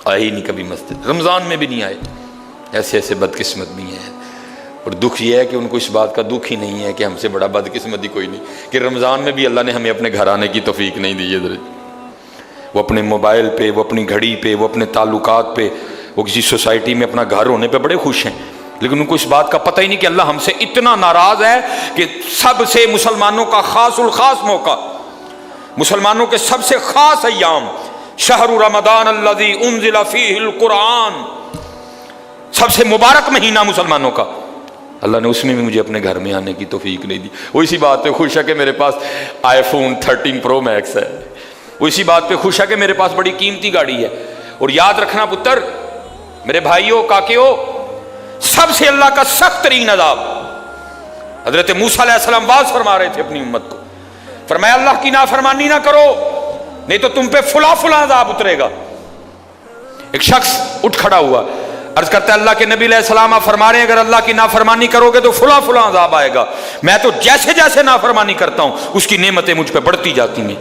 آئے ہی نہیں کبھی مسجد، رمضان میں بھی نہیں آئے. ایسے ایسے بدقسمت بھی ہیں. اور دکھ یہ ہے کہ ان کو اس بات کا دکھ ہی نہیں ہے کہ ہم سے بڑا بدقسمت ہی کوئی نہیں کہ رمضان میں بھی اللہ نے ہمیں اپنے گھر آنے کی توفیق نہیں دی ہے. وہ اپنے موبائل پہ، وہ اپنی گھڑی پہ، وہ اپنے تعلقات پہ، وہ کسی سوسائٹی میں اپنا گھر ہونے پہ بڑے خوش ہیں، لیکن ان کو اس بات کا پتہ ہی نہیں کہ اللہ ہم سے اتنا ناراض ہے کہ سب سے مسلمانوں کا خاص الخاص موقع، مسلمانوں کے سب سے خاص ایام، شہر رمضان الذی انزل فیہ القرآن، سب سے مبارک مہینہ مسلمانوں کا، اللہ نے اس میں بھی مجھے اپنے گھر میں آنے کی توفیق نہیں دی. وہ اسی بات پہ خوش ہے کہ میرے پاس آئی فون 13 پرو میکس ہے، وہ اسی بات پہ خوش ہے کہ میرے پاس بڑی قیمتی گاڑی ہے. اور یاد رکھنا پتر، میرے بھائیوں، کاکیوں، سب سے اللہ کا سخت ترین عذاب، حضرت موسیٰ علیہ السلام واز فرما رہے تھے اپنی امت کو، فرمایا اللہ کی نافرمانی نہ کرو نہیں تو تم پہ فلاں فلاں عذاب اترے گا. ایک شخص اٹھ کھڑا ہوا، عرض کرتا ہے اللہ کے نبی علیہ السلام آپ فرما رہے ہیں اگر اللہ کی نافرمانی کرو گے تو فلاں فلاں عذاب آئے گا. میں تو جیسے جیسے نافرمانی کرتا ہوں اس کی نعمتیں مجھ پہ بڑھتی جاتی ہیں،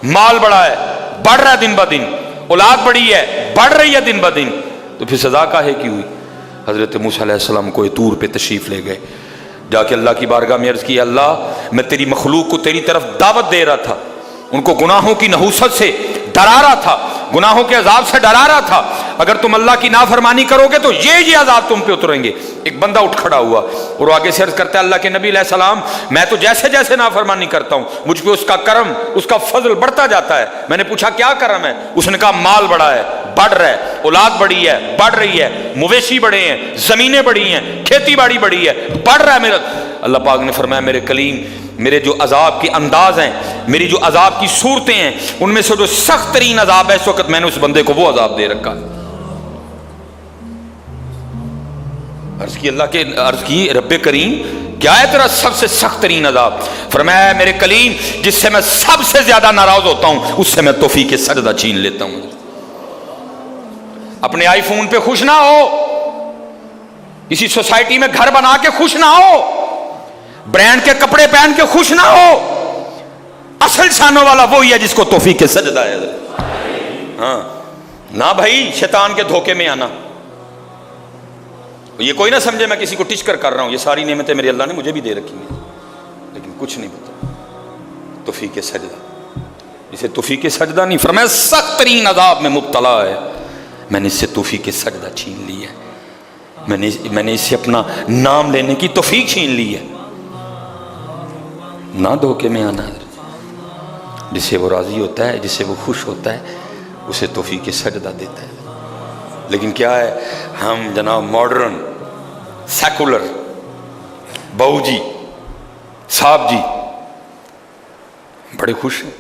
مال بڑا ہے، بڑھ رہا ہے دن بدن، اولاد بڑی ہے، بڑھ رہی ہے دن بدن، تو پھر سزا کاہے کی ہوئی؟ حضرت موسیٰ علیہ السلام کوہ طور پہ تشریف لے گئے، جا کے اللہ کی بارگاہ میں عرض کی اللہ میں تیری مخلوق کو تیری طرف دعوت دے رہا تھا، ان کو گناہوں کی نحوست سے ڈرا رہا تھا، گناہوں کے عذاب سے ڈرا رہا تھا، اگر تم اللہ کی نافرمانی کرو گے تو یہ عذاب تم پہ اتریں گے. ایک بندہ اٹھ کھڑا ہوا اور آگے سے عرض کرتا ہے اللہ کے نبی علیہ السلام میں تو جیسے جیسے نافرمانی کرتا ہوں مجھ پہ اس کا کرم، اس کا فضل بڑھتا جاتا ہے. میں نے پوچھا کیا کرم ہے؟ اس نے کہا مال بڑا ہے، بڑھ رہا ہے، اولاد بڑی ہے، بڑھ رہی ہے، مویشی بڑے ہیں، زمینیں بڑی ہیں، کھیتی باڑی بڑی ہے، بڑھ رہا ہے میرا. اللہ پاک نے فرمایا میرے کلیم، میرے جو عذاب کے انداز ہیں، میری جو عذاب کی صورتیں ہیں، ان میں سے جو سخت ترین عذاب ہے اس وقت میں نے اس بندے کو وہ عذاب دے رکھا ہے. عرض کی رب کریم کیا ہے تیرا سب سے سخت ترین عذاب؟ فرمایا میرے کلیم جس سے میں سب سے زیادہ ناراض ہوتا ہوں اس سے میں توفیق سجدہ چھین لیتا ہوں. اپنے آئی فون پہ خوش نہ ہو، کسی سوسائٹی میں گھر بنا کے خوش نہ ہو، برانڈ کے کپڑے پہن کے خوش نہ ہو، اصل شانوں والا وہی ہے جس کو توفیق سجدہ ہے. ہاں نہ بھائی شیطان کے دھوکے میں آنا. یہ کوئی نہ سمجھے میں کسی کو ٹچکر کر رہا ہوں، یہ ساری نعمتیں میرے اللہ نے مجھے بھی دے رکھی ہیں، لیکن کچھ نہیں پتا. توفیق سجدہ، اسے توفیق سجدہ نہیں فرمایا سخت ترین عذاب میں مبتلا ہے، میں نے اس سے توفیق سجدہ چھین لی ہے، میں نے اس سے اپنا نام لینے کی توفیق چھین لی ہے. نہ دھوکے میں آنا. جس سے وہ راضی ہوتا ہے، جس سے وہ خوش ہوتا ہے اسے توفیق سجدہ دیتا ہے. لیکن کیا ہے، ہم جناب ماڈرن سیکولر بہو جی صاحب جی بڑے خوش ہیں.